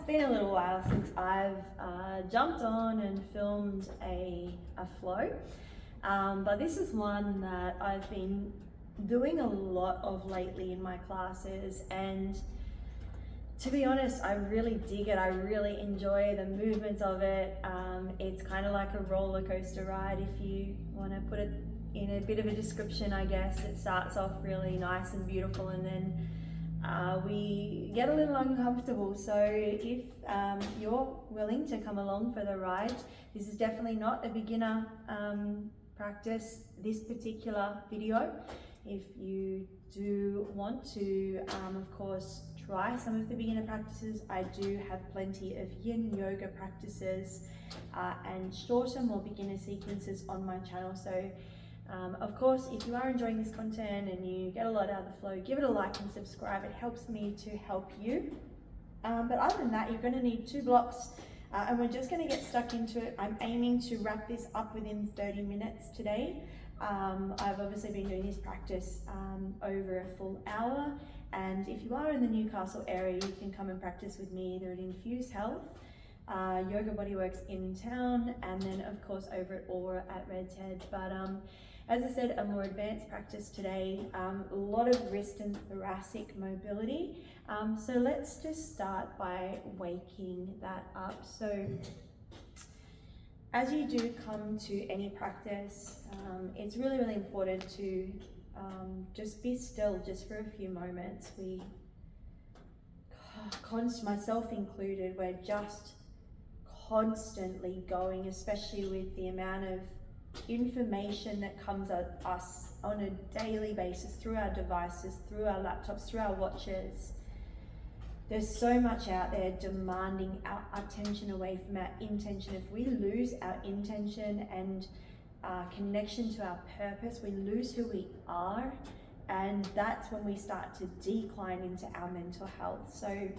been a little while since I've jumped on and filmed a flow, but this is one that I've been doing a lot of lately in my classes, and to be honest, I really dig it. I really enjoy the movements of it. It's kind of like a roller coaster ride, if you want to put it in a bit of a description, I guess. It starts off really nice and beautiful, and then we get a little uncomfortable. So if you're willing to come along for the ride, this is definitely not a beginner practice, this particular video. If you do want to, of course, try some of the beginner practices, I do have plenty of yin yoga practices and shorter, more beginner sequences on my channel. So of course, if you are enjoying this content and you get a lot out of the flow, give it a like and subscribe. It helps me to help you. But other than that, you're going to need 2 blocks and we're just going to get stuck into it. I'm aiming to wrap this up within 30 minutes today. I've obviously been doing this practice over a full hour, and if you are in the Newcastle area, you can come and practice with me either at Infuse Health, Yoga Bodyworks in town, and then of course over at Aura at Red's Head. But as I said, a more advanced practice today, a lot of wrist and thoracic mobility. So let's just start by waking that up. So as you do come to any practice, it's really, really important to just be still just for a few moments. Myself included, we're just constantly going, especially with the amount of information that comes at us on a daily basis through our devices, through our laptops, through our watches. There's so much out there demanding our attention away from our intention. If we lose our intention and connection to our purpose, we lose who we are, and that's when we start to decline into our mental health. So I'm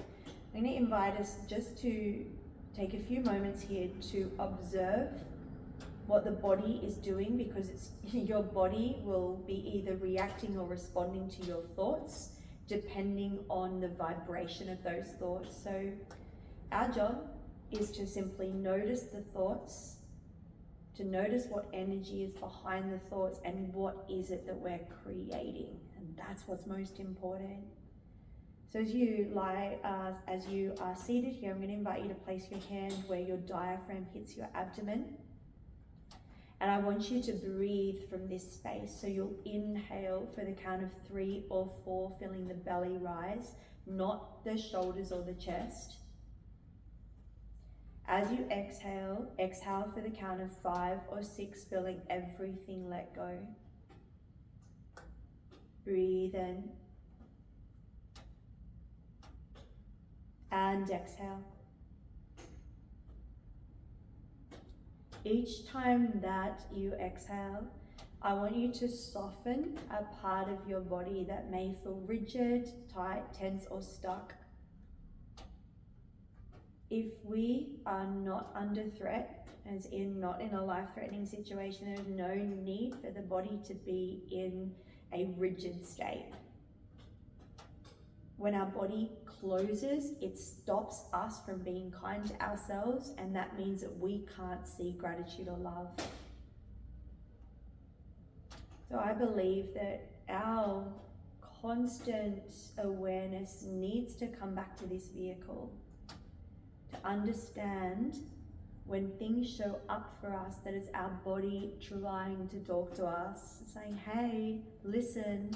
going to invite us just to take a few moments here to observe what the body is doing, because your body will be either reacting or responding to your thoughts depending on the vibration of those thoughts. So our job is to simply notice the thoughts, to notice what energy is behind the thoughts and what is it that we're creating. And that's what's most important. So as you are seated here, I'm going to invite you to place your hand where your diaphragm hits your abdomen. And I want you to breathe from this space. So you'll inhale for the count of 3 or 4, feeling the belly rise, not the shoulders or the chest. As you exhale, exhale for the count of 5 or 6, feeling everything let go. Breathe in. And exhale. Each time that you exhale, I want you to soften a part of your body that may feel rigid, tight, tense, or stuck. If we are not under threat, as in not in a life-threatening situation, there's no need for the body to be in a rigid state. When our body closes, it stops us from being kind to ourselves, and that means that we can't see gratitude or love. So I believe that our constant awareness needs to come back to this vehicle, to understand when things show up for us that it's our body trying to talk to us, saying, hey, listen,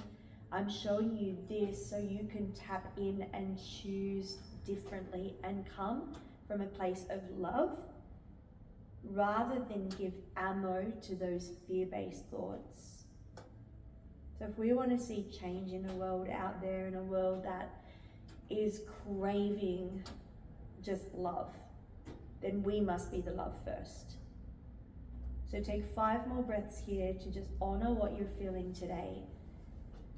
I'm showing you this so you can tap in and choose differently and come from a place of love, rather than give ammo to those fear-based thoughts. So if we want to see change in a world out there, in a world that is craving just love, then we must be the love first. So take 5 more breaths here to just honor what you're feeling today,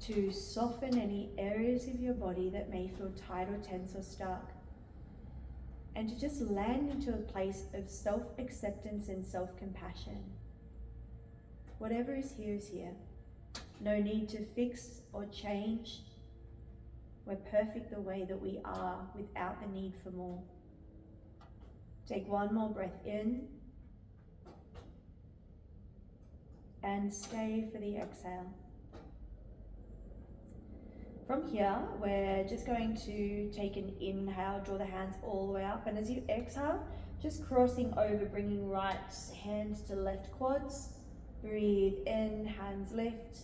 to soften any areas of your body that may feel tight or tense or stuck, and to just land into a place of self-acceptance and self-compassion. Whatever is here is here. No need to fix or change. We're perfect the way that we are, without the need for more. Take one more breath in and stay for the exhale. From here, we're just going to take an inhale, draw the hands all the way up, and as you exhale, just crossing over, bringing right hand to left quads. Breathe in, hands lift,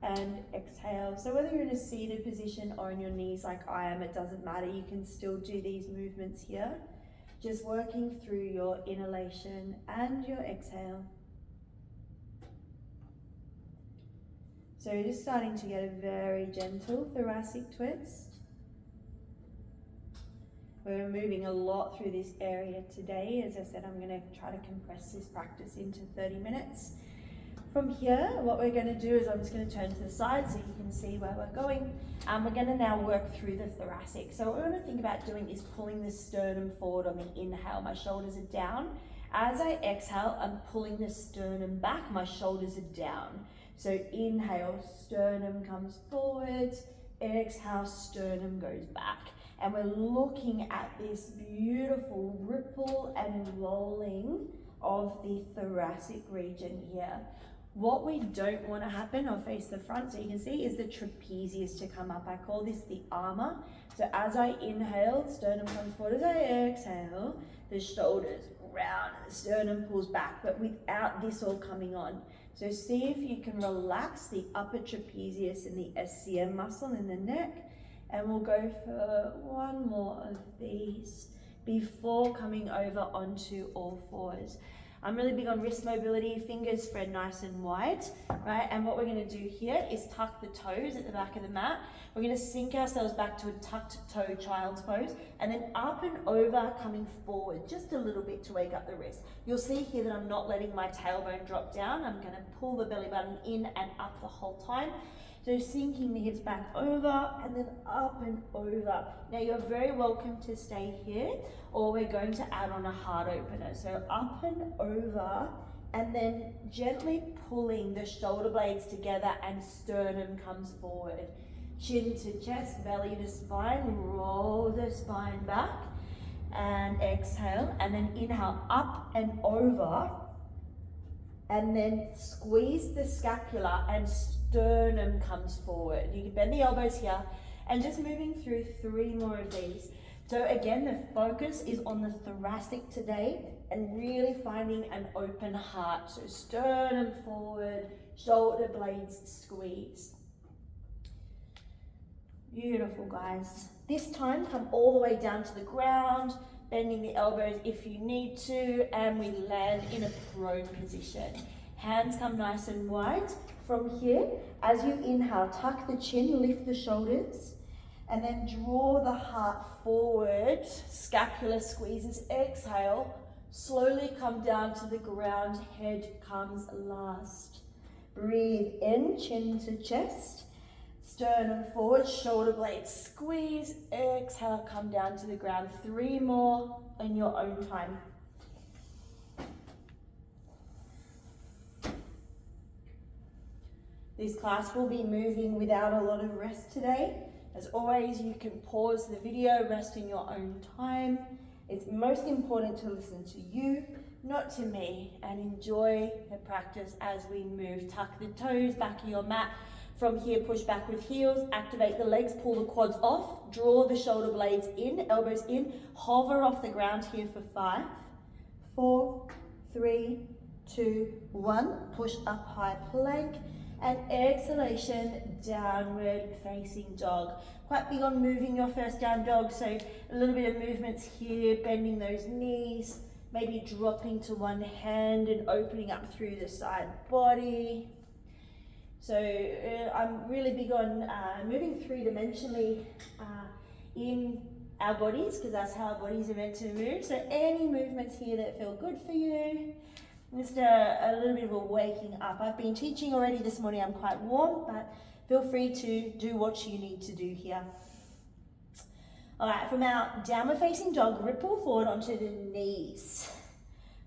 and exhale. So whether you're in a seated position or in your knees like I am, it doesn't matter. You can still do these movements here. Just working through your inhalation and your exhale. So you're just starting to get a very gentle thoracic twist. We're moving a lot through this area today. As I said, I'm going to try to compress this practice into 30 minutes. From here, what we're going to do is I'm just going to turn to the side so you can see where we're going. We're going to now work through the thoracic. So what we're going to think about doing is pulling the sternum forward on the inhale. My shoulders are down. As I exhale, I'm pulling the sternum back. My shoulders are down. So inhale, sternum comes forward. Exhale, sternum goes back. And we're looking at this beautiful ripple and rolling of the thoracic region here. What we don't want to happen, I'll face the front so you can see, is the trapezius to come up. I call this the armor. So as I inhale, sternum comes forward. As I exhale, the shoulders round and the sternum pulls back, but without this all coming on. So see if you can relax the upper trapezius and the SCM muscle in the neck. And we'll go for one more of these before coming over onto all fours. I'm really big on wrist mobility, fingers spread nice and wide, right? And what we're going to do here is tuck the toes at the back of the mat. We're going to sink ourselves back to a tucked toe child's pose, and then up and over, coming forward just a little bit to wake up the wrist. You'll see here that I'm not letting my tailbone drop down. I'm going to pull the belly button in and up the whole time. So sinking the hips back over and then up and over. Now you're very welcome to stay here, or we're going to add on a heart opener. So up and over, and then gently pulling the shoulder blades together and sternum comes forward. Chin to chest, belly to spine, roll the spine back and exhale, and then inhale up and over, and then squeeze the scapula and sternum comes forward. You can bend the elbows here, and just moving through 3 more of these. So again, the focus is on the thoracic today and really finding an open heart. So sternum forward, shoulder blades squeeze. Beautiful, guys. This time, come all the way down to the ground, bending the elbows if you need to, and we land in a prone position. Hands come nice and wide. From here, as you inhale, tuck the chin, lift the shoulders, and then draw the heart forward. Scapula squeezes. Exhale, slowly come down to the ground. Head comes last. Breathe in, chin to chest. Sternum forward, shoulder blades squeeze. Exhale, come down to the ground. 3 more in your own time. This class will be moving without a lot of rest today. As always, you can pause the video, rest in your own time. It's most important to listen to you, not to me, and enjoy the practice as we move. Tuck the toes back of your mat. From here, push back with heels, activate the legs, pull the quads off, draw the shoulder blades in, elbows in, hover off the ground here for 5, 4, 3, 2, 1. Push up high plank. And exhalation, downward facing dog. Quite big on moving your first down dog, so a little bit of movements here, bending those knees, maybe dropping to one hand and opening up through the side body. So I'm really big on moving 3-dimensionally in our bodies, because that's how our bodies are meant to move. So any movements here that feel good for you. Just a little bit of a waking up. I've been teaching already this morning. I'm quite warm, but feel free to do what you need to do here. All right, from our downward facing dog, ripple forward onto the knees.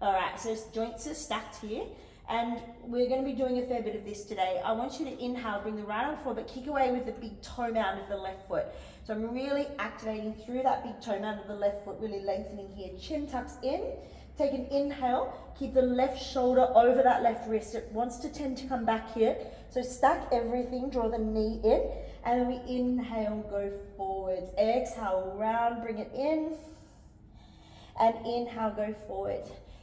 All right, so joints are stacked here, And we're going to be doing a fair bit of this today. I want you to inhale, bring the right arm forward, but kick away with the big toe mound of the left foot. So I'm really activating through that big toe mound of the left foot, really lengthening here. Chin tucks in. Take an inhale, keep the left shoulder over that left wrist. It wants to tend to come back here. So stack everything, draw the knee in, and then we inhale, go forward. Exhale, round, bring it in, and inhale, go forward.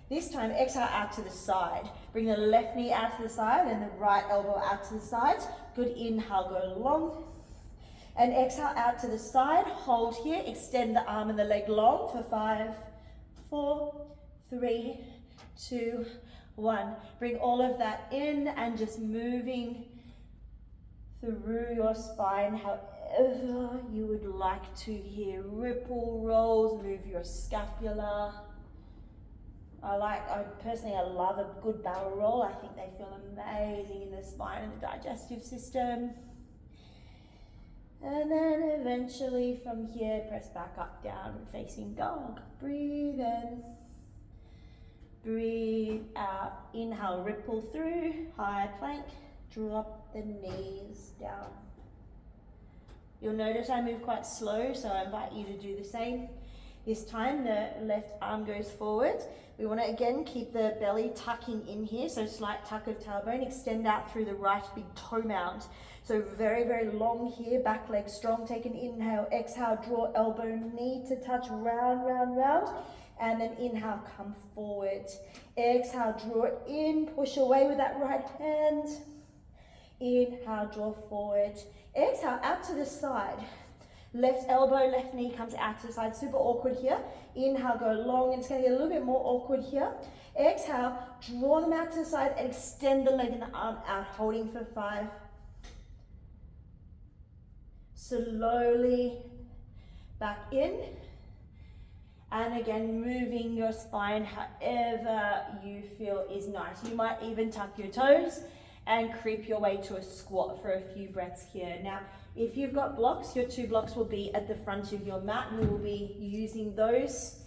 This time, exhale out to the side. Bring the left knee out to the side and the right elbow out to the side. Good, inhale, go long. And exhale out to the side, hold here, extend the arm and the leg long for 5, 4, 3, 2, 1. Bring all of that in and just moving through your spine however you would like to here. Ripple rolls, move your scapula. I personally love a good barrel roll. I think they feel amazing in the spine and the digestive system. And then eventually from here, press back up, down, facing dog. Breathe in. Breathe out. Inhale, ripple through, high plank. Drop the knees down. You'll notice I move quite slow, so I invite you to do the same. This time the left arm goes forward. We want to again keep the belly tucking in here, so slight tuck of tailbone, extend out through the right big toe mound. So very, very long here, back leg strong. Take an inhale, exhale, draw elbow, knee to touch, round, round, round. And then inhale, come forward. Exhale, draw it in, push away with that right hand. Inhale, draw forward. Exhale, out to the side. Left elbow, left knee comes out to the side. Super awkward here. Inhale, go long, and it's going to get a little bit more awkward here. Exhale, draw them out to the side and extend the leg and the arm out, holding for 5. Slowly back in. And again, moving your spine however you feel is nice. You might even tuck your toes and creep your way to a squat for a few breaths here. Now, if you've got blocks, your 2 blocks will be at the front of your mat, and we will be using those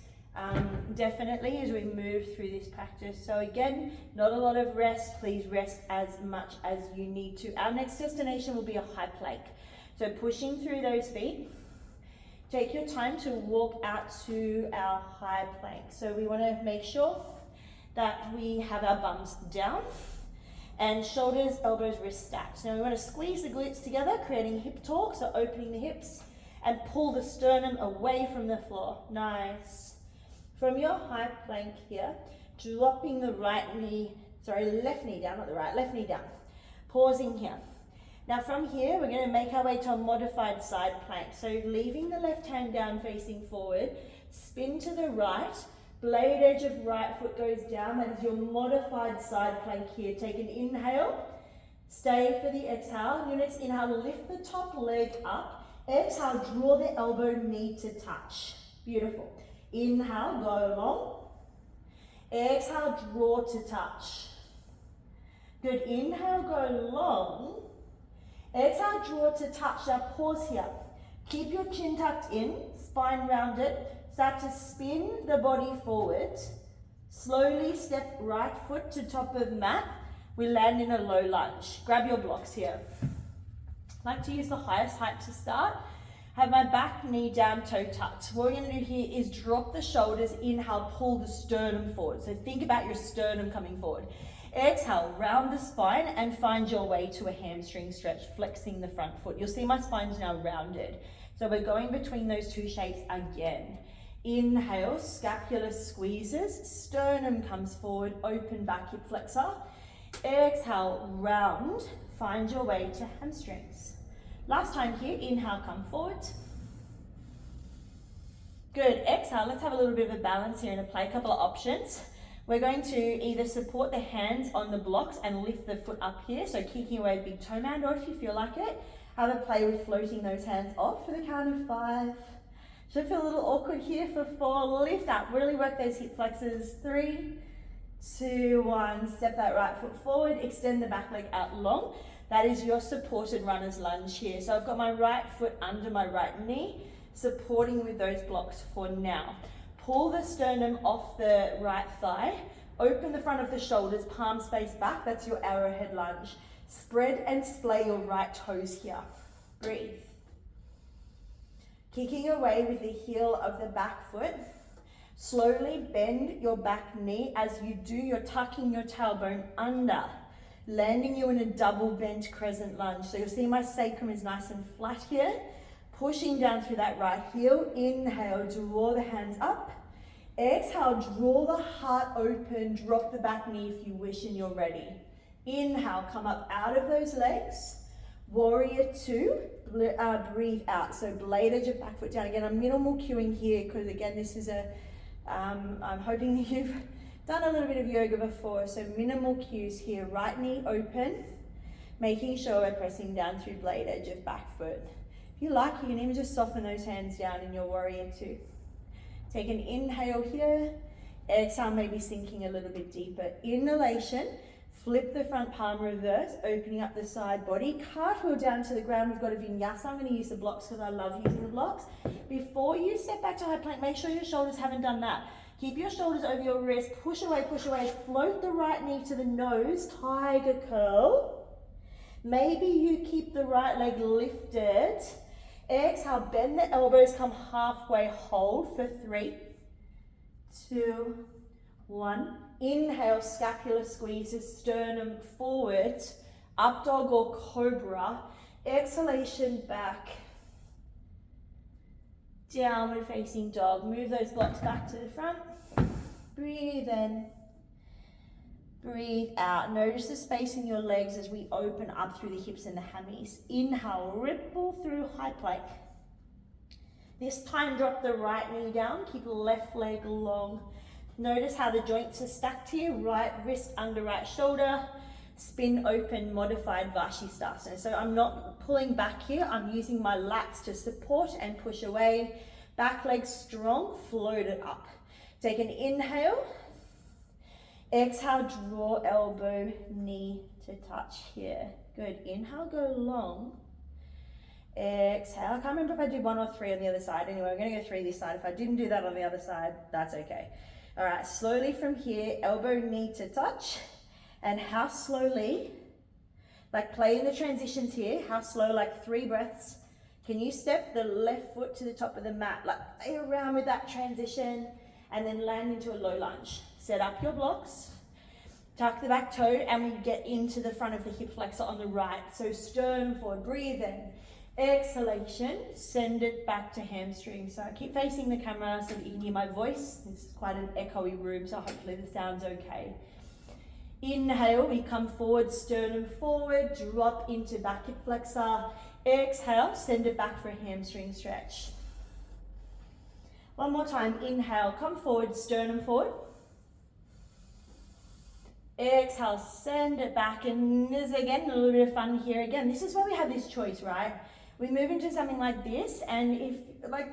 definitely as we move through this practice. So again, not a lot of rest. Please rest as much as you need to. Our next destination will be a high plank. So pushing through those feet. Take your time to walk out to our high plank. So we want to make sure that we have our bums down and shoulders, elbows, wrists stacked. Now we want to squeeze the glutes together, creating hip torque, so opening the hips, and pull the sternum away from the floor. Nice. From your high plank here, dropping the left knee down, not the right, left knee down. Pausing here. Now from here, we're going to make our way to a modified side plank. So leaving the left hand down facing forward, spin to the right, blade edge of right foot goes down. That is your modified side plank here. Take an inhale, stay for the exhale. Your next inhale, lift the top leg up. Exhale, draw the elbow, knee to touch. Beautiful. Inhale, go long. Exhale, draw to touch. Good. Inhale, go long. Exhale, draw to touch. Now pause here. Keep your chin tucked in, spine rounded. Start to spin the body forward. Slowly step right foot to top of mat. We land in a low lunge. Grab your blocks here. I like to use the highest height to start. Have my back knee down, toe tucked. What we're going to do here is drop the shoulders. Inhale, pull the sternum forward. So think about your sternum coming forward. Exhale, round the spine and find your way to a hamstring stretch, flexing the front foot. You'll see my spine's now rounded. So we're going between those 2 shapes again. Inhale, scapula squeezes, sternum comes forward, open back hip flexor. Exhale, round, find your way to hamstrings. Last time here, inhale, come forward. Good, exhale, let's have a little bit of a balance here and play a couple of options. We're going to either support the hands on the blocks and lift the foot up here, so kicking away a big toe mound, or if you feel like it, have a play with floating those hands off for the count of 5. Should feel a little awkward here for 4. Lift up, really work those hip flexors. 3, 2, 1. Step that right foot forward, extend the back leg out long. That is your supported runner's lunge here. So I've got my right foot under my right knee, supporting with those blocks for now. Pull the sternum off the right thigh, Open the front of the shoulders, palms face back. That's your arrowhead lunge. Spread and splay your right toes here. Breathe. Kicking away with the heel of the back foot. Slowly bend your back knee. As you do, you're tucking your tailbone under, landing you in a double bent crescent lunge. So you'll see my sacrum is nice and flat here. Pushing down through that right heel. Inhale, draw the hands up. Exhale, draw the heart open, drop the back knee if you wish and you're ready. Inhale, come up out of those legs. Warrior two, breathe out. So blade edge of back foot down. Again, I'm minimal cueing here because again, this is I'm hoping that you've done a little bit of yoga before. So minimal cues here. Right knee open, making sure we're pressing down through blade edge of back foot. If you like, you can even just soften those hands down in your warrior two. Take an inhale here. Exhale, maybe sinking a little bit deeper. Inhalation, flip the front palm reverse, opening up the side body. Cartwheel down to the ground. We've got a vinyasa. I'm going to use the blocks because I love using the blocks. Before you step back to high plank, make sure your shoulders haven't done that. Keep your shoulders over your wrist. Push away, float the right knee to the nose. Tiger curl. Maybe you keep the right leg lifted. Exhale, bend the elbows, come halfway, hold for 3, 2, 1. Inhale, scapula squeezes, sternum forward, up dog or cobra. Exhalation, back, downward facing dog. Move those blocks back to the front. Breathe in, breathe out. Notice the space in your legs as we open up through the hips and the hammies. Inhale, ripple through high plank. This time drop the right knee down, keep left leg long. Notice how the joints are stacked here, right wrist under right shoulder, spin open, modified Vashisthasana. So I'm not pulling back here, I'm using my lats to support and push away. Back leg strong, float it up. Take an inhale. Exhale, draw elbow, knee to touch here. Good. Inhale, go long. Exhale. I can't remember if I did 1 or 3 on the other side. Anyway, we're going to go 3 this side. If I didn't do that on the other side, that's okay. All right, slowly from here, elbow, knee to touch. And how slowly, like play in the transitions here, how slow, like 3 breaths. Can you step the left foot to the top of the mat, like play around with that transition and then land into a low lunge. Set up your blocks, tuck the back toe, and we get into the front of the hip flexor on the right. So sternum forward, breathe in. Exhalation, send it back to hamstring. So I keep facing the camera so that you can hear my voice. It's quite an echoey room, so hopefully the sound's okay. Inhale, we come forward, sternum forward, drop into back hip flexor. Exhale, send it back for a hamstring stretch. One more time, inhale, come forward, sternum forward. Exhale, send it back, and there's again a little bit of fun here. Again, this is why we have this choice, right? We move into something like this, and if, like,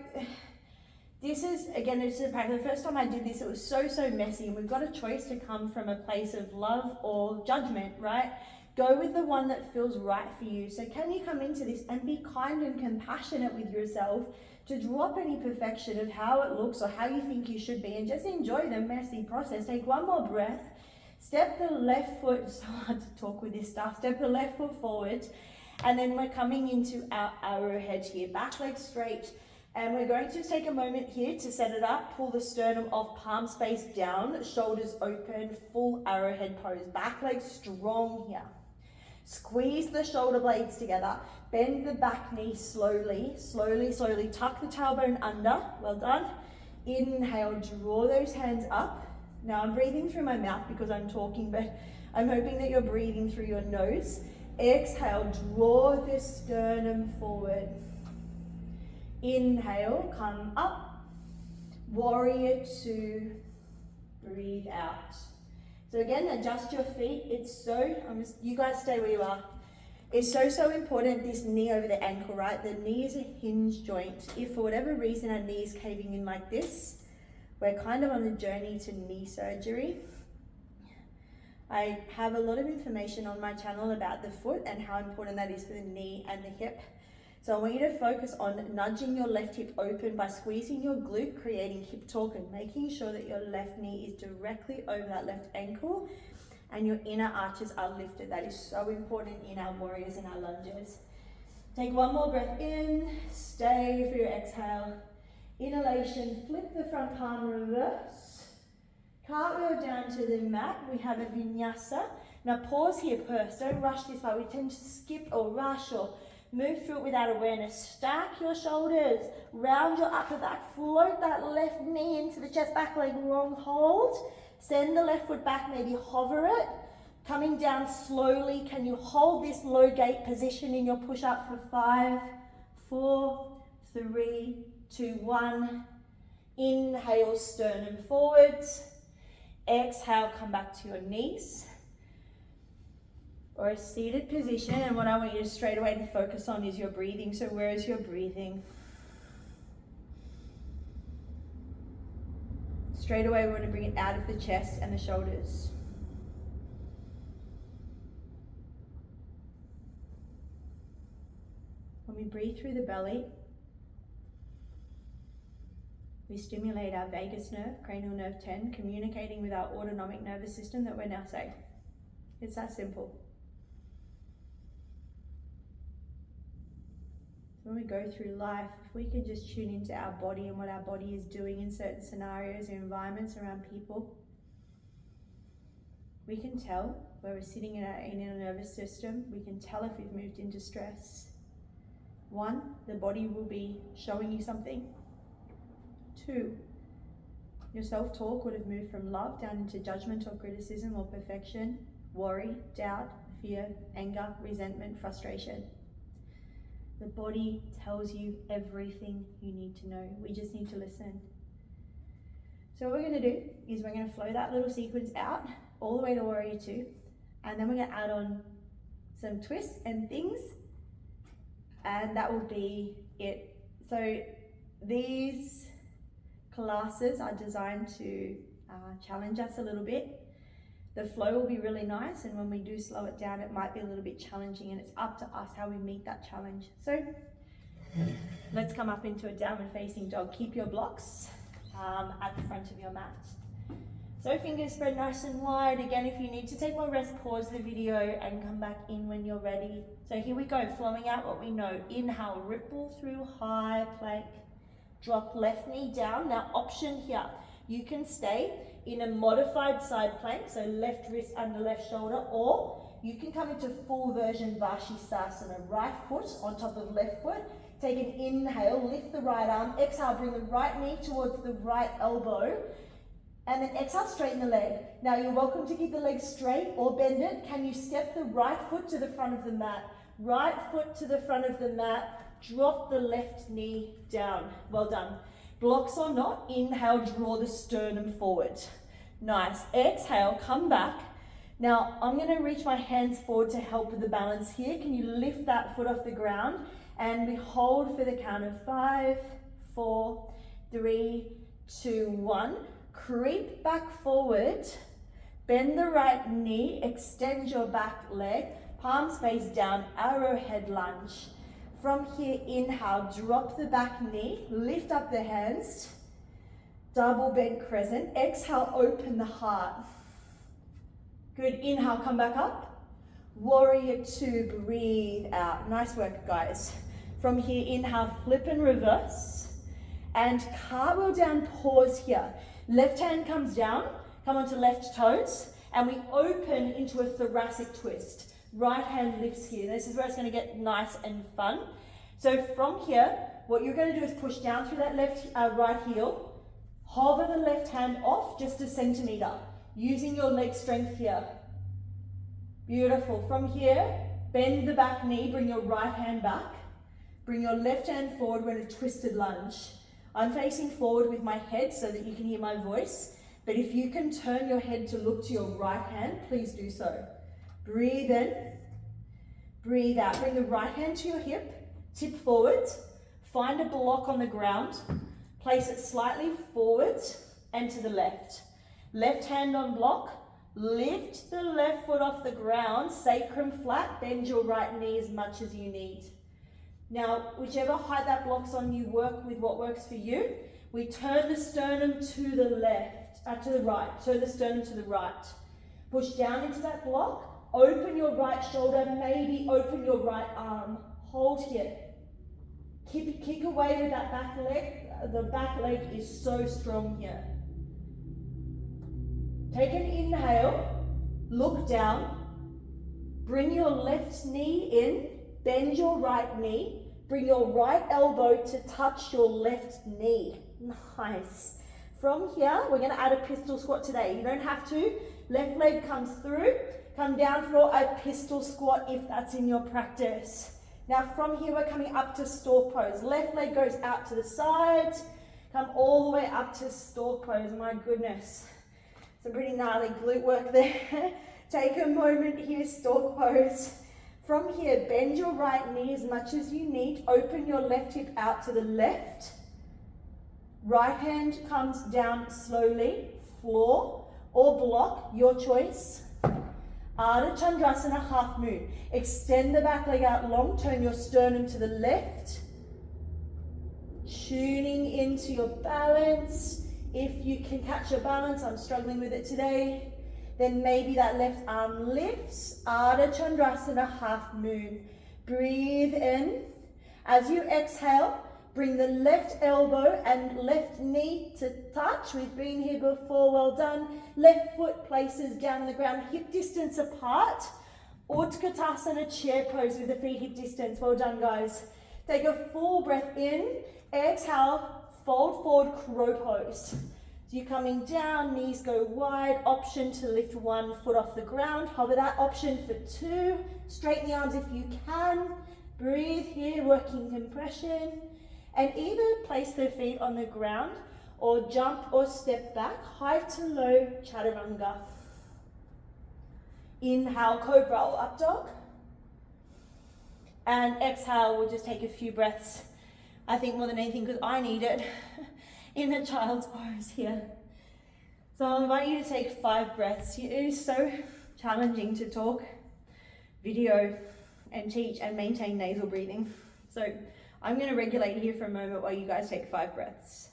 this is, again, this is a practice. The first time I did this, it was so messy, and we've got a choice to come from a place of love or judgment, right? Go with the one that feels right for you. So can you come into this and be kind and compassionate with yourself to drop any perfection of how it looks or how you think you should be, and just enjoy the messy process. Take one more breath. Step the left foot, it's so hard to talk with this stuff. Step the left foot forward, and then we're coming into our arrowhead here. Back leg straight, and we're going to take a moment here to set it up. Pull the sternum off, palms face down, shoulders open, full arrowhead pose. Back leg strong here. Squeeze the shoulder blades together. Bend the back knee slowly. Tuck the tailbone under. Well done. Inhale, draw those hands up. Now I'm breathing through my mouth because I'm talking, but I'm hoping that you're breathing through your nose. Exhale, draw the sternum forward. Inhale, come up. Warrior two, breathe out. So again, adjust your feet. You guys stay where you are. It's so important, this knee over the ankle, right? The knee is a hinge joint. If for whatever reason our knee is caving in like this, we're kind of on the journey to knee surgery. I have a lot of information on my channel about the foot and how important that is for the knee and the hip. So I want you to focus on nudging your left hip open by squeezing your glute, creating hip torque and making sure that your left knee is directly over that left ankle and your inner arches are lifted. That is so important in our warriors and our lunges. Take one more breath in, stay for your exhale. Inhalation, flip the front palm, reverse. Cartwheel down to the mat. We have a vinyasa. Now pause here first, don't rush this part. We tend to skip or rush or move through it without awareness. Stack your shoulders, round your upper back, float that left knee into the chest, back leg long hold. Send the left foot back, maybe hover it. Coming down slowly, can you hold this low gate position in your push-up for 5, 4, 3, 2, 1. Inhale, sternum forwards. Exhale, come back to your knees or a seated position. And what I want you to straight away to focus on is your breathing. So where is your breathing? Straight away, we want to bring it out of the chest and the shoulders. When we breathe through the belly, we stimulate our vagus nerve, cranial nerve 10, communicating with our autonomic nervous system that we're now safe. It's that simple. When we go through life, if we can just tune into our body and what our body is doing in certain scenarios and environments around people, we can tell where we're sitting in our inner nervous system. We can tell if we've moved into stress. 1, the body will be showing you something. 2, your self-talk would have moved from love down into judgment or criticism or perfection, worry, doubt, fear, anger, resentment, frustration. The body tells you everything you need to know. We just need to listen. So what we're going to do is we're going to flow that little sequence out all the way to Warrior 2, and then we're going to add on some twists and things, and that will be it. So these classes are designed to challenge us a little bit. The flow will be really nice, and when we do slow it down, it might be a little bit challenging, and it's up to us how we meet that challenge. So let's come up into a downward facing dog. Keep your blocks at the front of your mat. So fingers spread nice and wide. Again, if you need to take more rest, pause the video and come back in when you're ready. So here we go, flowing out what we know. Inhale, ripple through high plank. Drop left knee down. Now option here, you can stay in a modified side plank, so left wrist under left shoulder, or you can come into full version Vashisthasana. Right foot on top of left foot. Take an inhale, lift the right arm. Exhale, bring the right knee towards the right elbow. And then exhale, straighten the leg. Now you're welcome to keep the leg straight or bend it. Can you step the right foot to the front of the mat? Right foot to the front of the mat. Drop the left knee down. Well done. Blocks or not, inhale, draw the sternum forward. Nice. Exhale, come back. Now I'm going to reach my hands forward to help with the balance here. Can you lift that foot off the ground? And we hold for the count of 5, 4, 3, 2, 1. Creep back forward. Bend the right knee. Extend your back leg. Palms face down. Arrowhead lunge. From here, inhale, drop the back knee, lift up the hands, double bend crescent. Exhale, open the heart. Good, inhale, come back up. Warrior 2, breathe out. Nice work, guys. From here, inhale, flip and reverse. And cartwheel down, pause here. Left hand comes down, come onto left toes, and we open into a thoracic twist. Right hand lifts here. This is where it's going to get nice and fun. So from here, what you're going to do is push down through that right heel, hover the left hand off just a centimeter, using your leg strength here. Beautiful. From here, bend the back knee, bring your right hand back, bring your left hand forward. We're in a twisted lunge. I'm facing forward with my head so that you can hear my voice, but if you can turn your head to look to your right hand, please do so. Breathe in, breathe out. Bring the right hand to your hip, tip forwards, find a block on the ground, place it slightly forwards and to the left. Left hand on block, lift the left foot off the ground, sacrum flat, bend your right knee as much as you need. Now, whichever height that block's on, you work with what works for you. We turn the sternum to the left, to the right. Turn the sternum to the right. Push down into that block. Open your right shoulder, maybe open your right arm. Hold here. Kick away with that back leg. The back leg is so strong here. Take an inhale. Look down. Bring your left knee in. Bend your right knee. Bring your right elbow to touch your left knee. Nice. From here, we're going to add a pistol squat today. You don't have to. Left leg comes through. Come down for a pistol squat if that's in your practice. Now from here, we're coming up to stork pose. Left leg goes out to the side. Come all the way up to stork pose. My goodness. Some pretty gnarly glute work there. Take a moment here, stork pose. From here, bend your right knee as much as you need. Open your left hip out to the left. Right hand comes down slowly. Floor or block, your choice. Ardha Chandrasana, half moon. Extend the back leg out long. Turn your sternum to the left. Tuning into your balance. If you can catch your balance, I'm struggling with it today. Then maybe that left arm lifts. Ardha Chandrasana, half moon. Breathe in. As you exhale, bring the left elbow and left knee to touch. We've been here before, well done. Left foot places down on the ground, hip distance apart. Utkatasana, chair pose with the feet hip distance. Well done, guys. Take a full breath in. Exhale, fold forward, crow pose. So you're coming down, knees go wide. Option to lift one foot off the ground. Hover that option for two. Straighten the arms if you can. Breathe here, working compression. And either place the feet on the ground or jump or step back, high to low chaturanga. Inhale, cobra or up dog. And exhale, we'll just take a few breaths. I think more than anything because I need it in a child's pose here. So I invite you to take 5 breaths. It is so challenging to talk, video, and teach and maintain nasal breathing. So I'm going to regulate here for a moment while you guys take 5 breaths.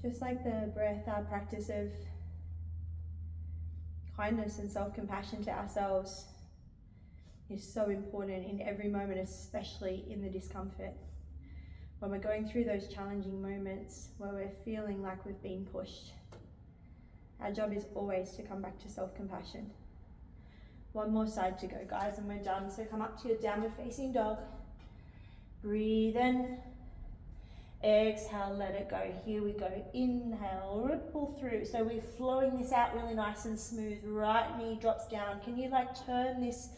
Just like the breath, our practice of kindness and self-compassion to ourselves is so important in every moment, especially in the discomfort. When we're going through those challenging moments where we're feeling like we've been pushed, our job is always to come back to self-compassion. One more side to go, guys, and we're done. So come up to your downward facing dog. Breathe in. Exhale, let it go. Here we go. Inhale, ripple through. So we're flowing this out really nice and smooth. Right knee drops down. Can you turn this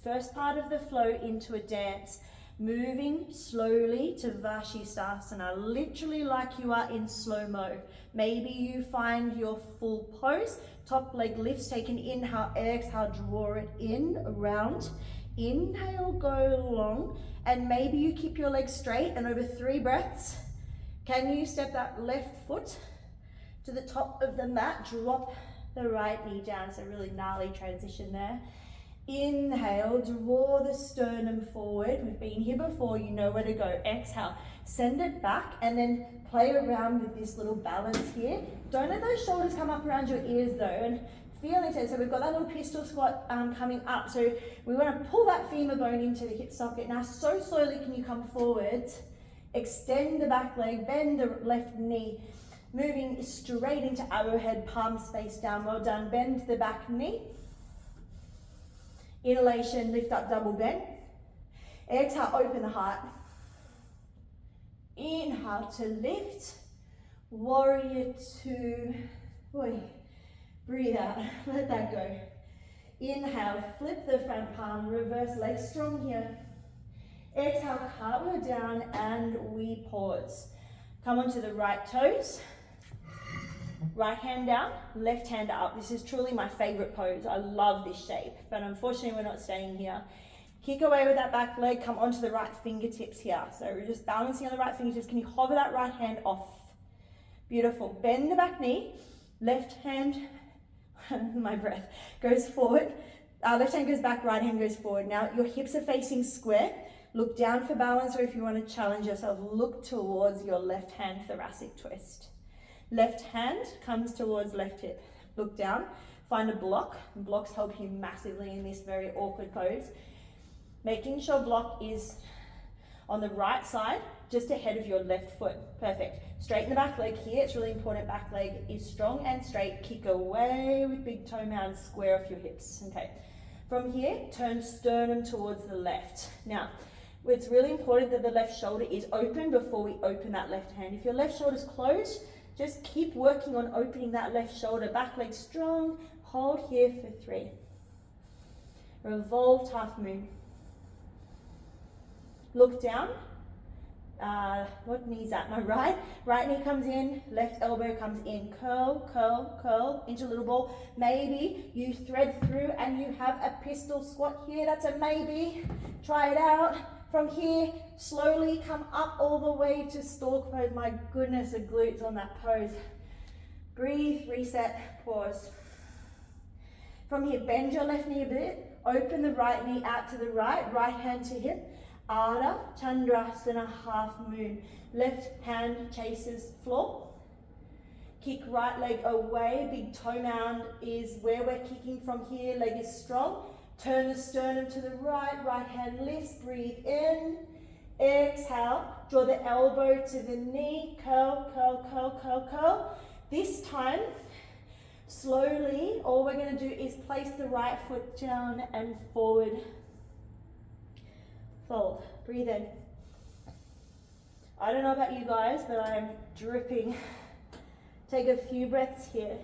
first part of the flow into a dance? Moving slowly to Vashisthasana, literally like you are in slow-mo. Maybe you find your full pose. Top leg lifts, take an inhale, exhale, draw it in, around. Inhale, go long. And maybe you keep your legs straight and over 3 breaths. Can you step that left foot to the top of the mat? Drop the right knee down. So really gnarly transition there. Inhale, draw the sternum forward. We've been here before, you know where to go. Exhale, send it back and then play around with this little balance here. Don't let those shoulders come up around your ears though, and feel it. So we've got that little pistol squat coming up. So we want to pull that femur bone into the hip socket. Now so slowly can you come forwards, extend the back leg, bend the left knee, moving straight into arrowhead, palms face down. Well done. Bend the back knee. Inhalation, lift up, double bend. Exhale, open the heart. Inhale to lift. Warrior 2. Breathe out, let that go. Inhale, flip the front palm, reverse leg strong here. Exhale, cartwheel down and we pause. Come onto the right toes. Right hand down, left hand up. This is truly my favorite pose. I love this shape, but unfortunately we're not staying here. Kick away with that back leg, come onto the right fingertips here. So we're just balancing on the right fingertips. Can you hover that right hand off? Beautiful. Bend the back knee, left hand, my breath, goes forward. Left hand goes back, right hand goes forward. Now your hips are facing square. Look down for balance, or if you want to challenge yourself, look towards your left hand thoracic twist. Left hand comes towards left hip. Look down, find a block. Blocks help you massively in this very awkward pose. Making sure block is on the right side, just ahead of your left foot. Perfect. Straighten the back leg here. It's really important back leg is strong and straight. Kick away with big toe mound, square off your hips. Okay. From here, turn sternum towards the left. Now, it's really important that the left shoulder is open before we open that left hand. If your left shoulder's closed, just keep working on opening that left shoulder. Back leg strong. Hold here for 3. Revolved half moon. Look down. What knee is that? My right. Right knee comes in, left elbow comes in. Curl, curl, curl into a little ball. Maybe you thread through and you have a pistol squat here. That's a maybe. Try it out. From here, slowly come up all the way to stork pose. My goodness, the glutes on that pose. Breathe, reset, pause. From here, bend your left knee a bit. Open the right knee out to the right. Right hand to hip. Ardha Chandrasana half moon. Left hand chases floor. Kick right leg away. Big toe mound is where we're kicking from here. Leg is strong. Turn the sternum to the right. Right hand lifts. Breathe in. Exhale. Draw the elbow to the knee. Curl, curl, curl, curl, curl. This time, slowly, all we're going to do is place the right foot down and forward. Fold. Breathe in. I don't know about you guys, but I am dripping. Take a few breaths here.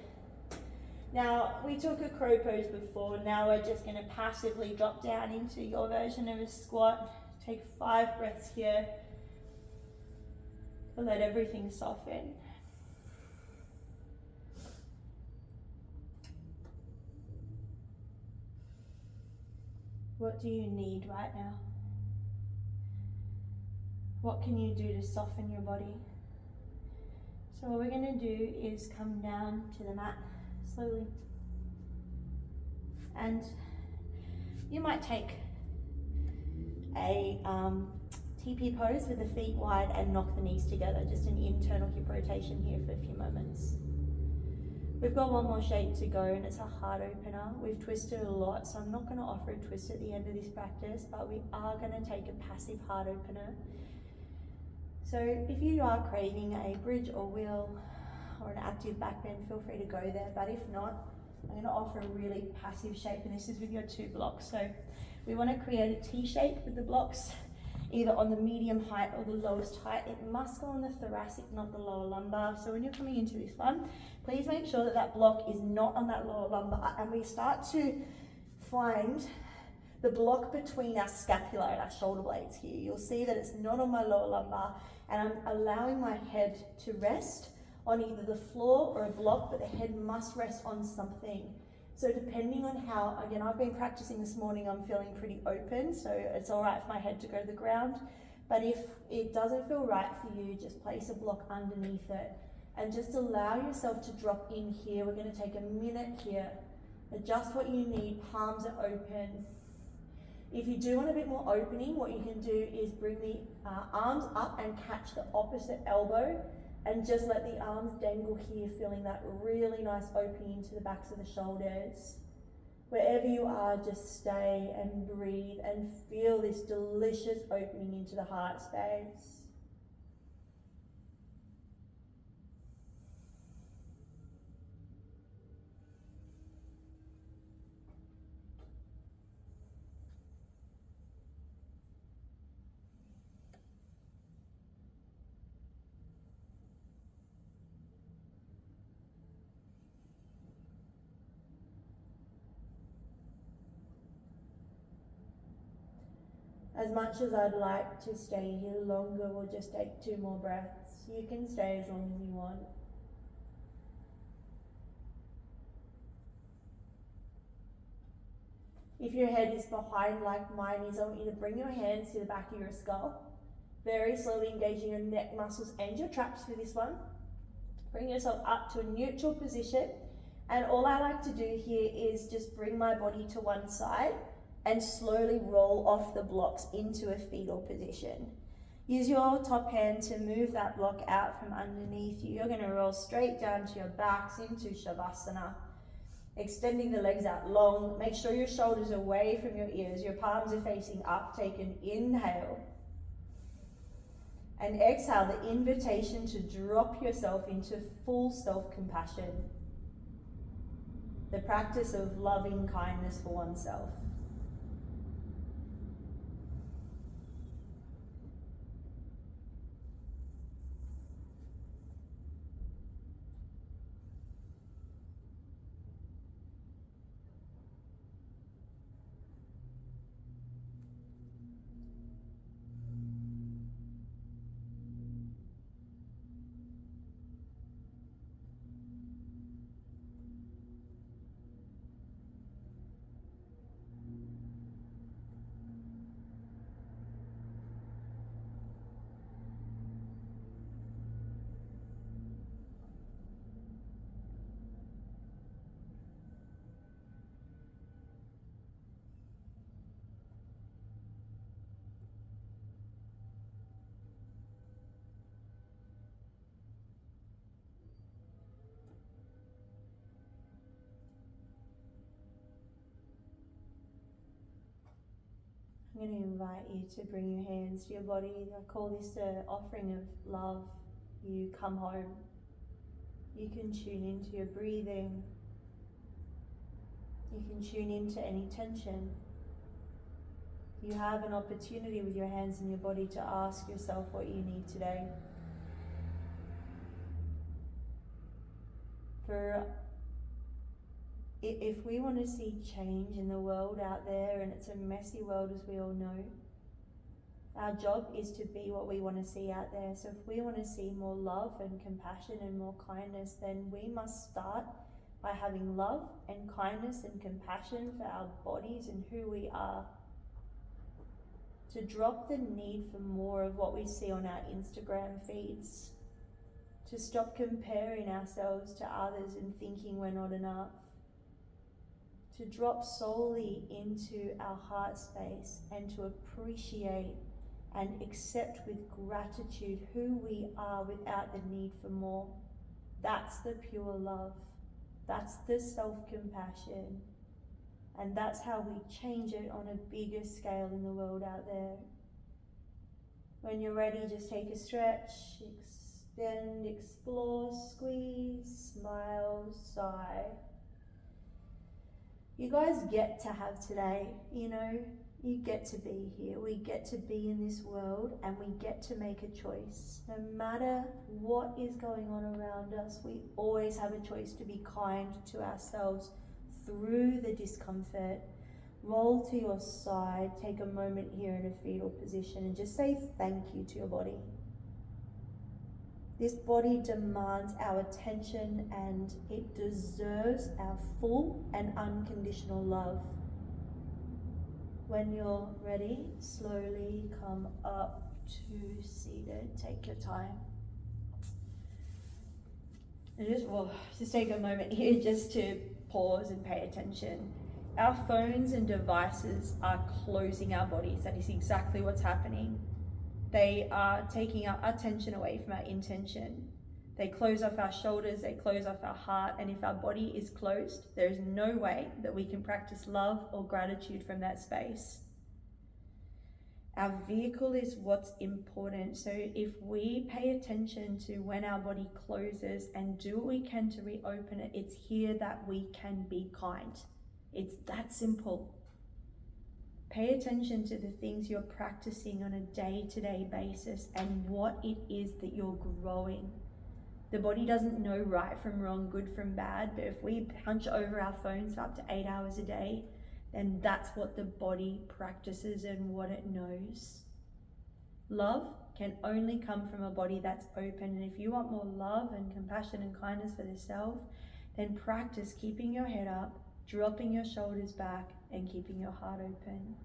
Now, we took a crow pose before. Now we're just going to passively drop down into your version of a squat. Take 5 breaths here. Let everything soften. What do you need right now? What can you do to soften your body? So what we're going to do is come down to the mat slowly. And you might take a TP pose with the feet wide and knock the knees together. Just an internal hip rotation here for a few moments. We've got one more shape to go, and it's a heart opener. We've twisted a lot, so I'm not going to offer a twist at the end of this practice, but we are going to take a passive heart opener. So if you are craving a bridge or wheel or an active back bend, feel free to go there. But if not, I'm going to offer a really passive shape, and this is with your 2 blocks. So we want to create a T shape with the blocks, either on the medium height or the lowest height. It must go on the thoracic, not the lower lumbar. So when you're coming into this one, please make sure that that block is not on that lower lumbar, and we start to find the block between our scapula and our shoulder blades here. You'll see that it's not on my lower lumbar, and I'm allowing my head to rest on either the floor or a block, but the head must rest on something. So depending on how, again, I've been practicing this morning, I'm feeling pretty open, so it's all right for my head to go to the ground. But if it doesn't feel right for you, just place a block underneath it and just allow yourself to drop in here. We're going to take a minute here. Adjust what you need, palms are open. If you do want a bit more opening, what you can do is bring the arms up and catch the opposite elbow and just let the arms dangle here, feeling that really nice opening into the backs of the shoulders. Wherever you are, just stay and breathe and feel this delicious opening into the heart space. As much as I'd like to stay here longer, we'll just take 2 more breaths. You can stay as long as you want. If your head is behind like mine is, I want you to bring your hands to the back of your skull. Very slowly engaging your neck muscles and your traps for this one. Bring yourself up to a neutral position. And all I like to do here is just bring my body to one side and slowly roll off the blocks into a fetal position. Use your top hand to move that block out from underneath you. You're going to roll straight down to your backs into Shavasana. Extending the legs out long. Make sure your shoulders are away from your ears. Your palms are facing up. Take an inhale. And exhale, the invitation to drop yourself into full self-compassion. The practice of loving kindness for oneself. I'm going to invite you to bring your hands to your body. I call this an offering of love. You come home. You can tune into your breathing. You can tune into any tension. You have an opportunity with your hands in your body to ask yourself what you need today. If we want to see change in the world out there, and it's a messy world as we all know, our job is to be what we want to see out there. So if we want to see more love and compassion and more kindness, then we must start by having love and kindness and compassion for our bodies and who we are. To drop the need for more of what we see on our Instagram feeds. To stop comparing ourselves to others and thinking we're not enough. To drop solely into our heart space and to appreciate and accept with gratitude who we are without the need for more. That's the pure love. That's the self-compassion. And that's how we change it on a bigger scale in the world out there. When you're ready, just take a stretch, extend, explore, squeeze, smile, sigh. You guys get to have today, you get to be here. We get to be in this world and we get to make a choice. No matter what is going on around us, we always have a choice to be kind to ourselves through the discomfort. Roll to your side, take a moment here in a fetal position and just say thank you to your body. This body demands our attention and it deserves our full and unconditional love. When you're ready, slowly come up to seated. Take your time. And just take a moment here just to pause and pay attention. Our phones and devices are closing our bodies. That is exactly what's happening. They are taking our attention away from our intention. They close off our shoulders, they close off our heart, and if our body is closed, there is no way that we can practice love or gratitude from that space. Our vehicle is what's important. So if we pay attention to when our body closes and do what we can to reopen it, it's here that we can be kind. It's that simple. Pay attention to the things you're practicing on a day-to-day basis and what it is that you're growing. The body doesn't know right from wrong, good from bad, but if we punch over our phones for up to 8 hours a day, then that's what the body practices and what it knows. Love can only come from a body that's open, and if you want more love and compassion and kindness for the self, then practice keeping your head up, dropping your shoulders back and keeping your heart open.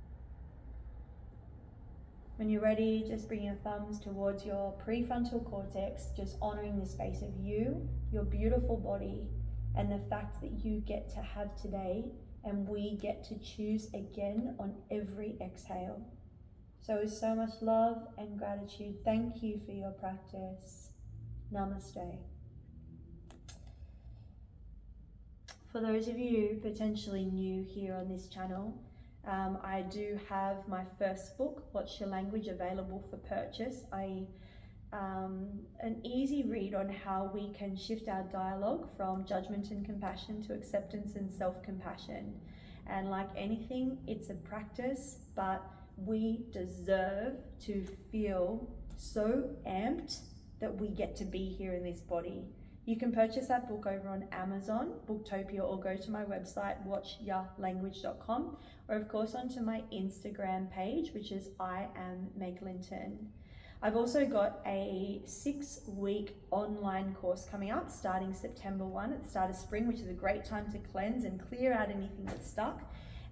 When you're ready, just bring your thumbs towards your prefrontal cortex, just honoring the space of you, your beautiful body, and the fact that you get to have today, and we get to choose again on every exhale. So with so much love and gratitude, thank you for your practice. Namaste. For those of you potentially new here on this channel, I do have my first book, What's Your Language, available for purchase. An easy read on how we can shift our dialogue from judgment and compassion to acceptance and self-compassion. And like anything, it's a practice, but we deserve to feel so amped that we get to be here in this body. You can purchase that book over on Amazon, Booktopia, or go to my website, watchyalanguage.com, or of course onto my Instagram page, which is I am Meg Linton. I've also got a 6-week online course coming up starting September 1 at the start of spring, which is a great time to cleanse and clear out anything that's stuck.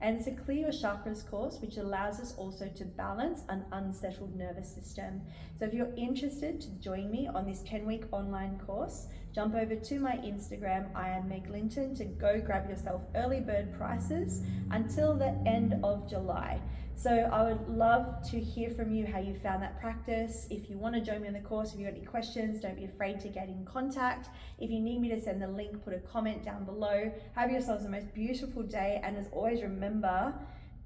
And it's a Clear Your Chakras course, which allows us also to balance an unsettled nervous system. So if you're interested to join me on this 10-week online course, jump over to my Instagram, I am Meg Linton, to go grab yourself early bird prices until the end of July. So I would love to hear from you how you found that practice. If you want to join me on the course, if you've got any questions, don't be afraid to get in contact. If you need me to send the link, put a comment down below. Have yourselves the most beautiful day, and as always, remember,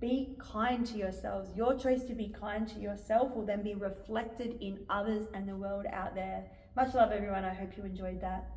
be kind to yourselves. Your choice to be kind to yourself will then be reflected in others and the world out there. Much love, everyone. I hope you enjoyed that.